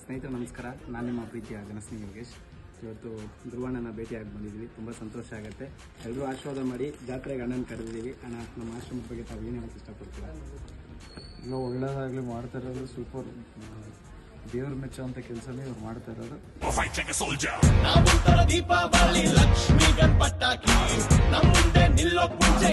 ಸ್ನೇಹಿತರು ನಮಸ್ಕಾರ. ನಾನು ನಿಮ್ಮ ಪ್ರೀತಿಯ ಗಣಸ್ನಿ ಯೋಗೇಶ್. ಇವತ್ತು ಧ್ರುವಣ್ಣನ ಭೇಟಿಯಾಗಿ ಬಂದಿದ್ದೀವಿ. ತುಂಬ ಸಂತೋಷ ಆಗುತ್ತೆ. ಎಲ್ಲರೂ ಆಶೀರ್ವಾದ ಮಾಡಿ. ಜಾತ್ರೆಗೆ ಅಣ್ಣನ ಕರೆದಿದ್ದೀವಿ. ಅಣ್ಣ, ನಮ್ಮ ಆಶ್ರಮದ ಬಗ್ಗೆ ತಾವು ಏನು ಹೇಳಕ್ಕೆ ಇಷ್ಟಪಡ್ತೀರಾ? ಎಲ್ಲ ಒಳ್ಳೆಯದಾಗಲಿ. ಮಾಡ್ತಾ ಇರೋದು ಸೂಪರ್, ದೇವ್ರ ಮೆಚ್ಚುವಂಥ ಕೆಲಸನೇ ಇವ್ರು ಮಾಡ್ತಾ ಇರೋದು. ದೀಪಾವಳಿ ಲಕ್ಷ್ಮಿ ಗಣಪಟ್ಟಾಕಿ ನಮ್ಮ ಮುಂದೆ ನಿಲ್ಲೋ ಮುಂಚೆ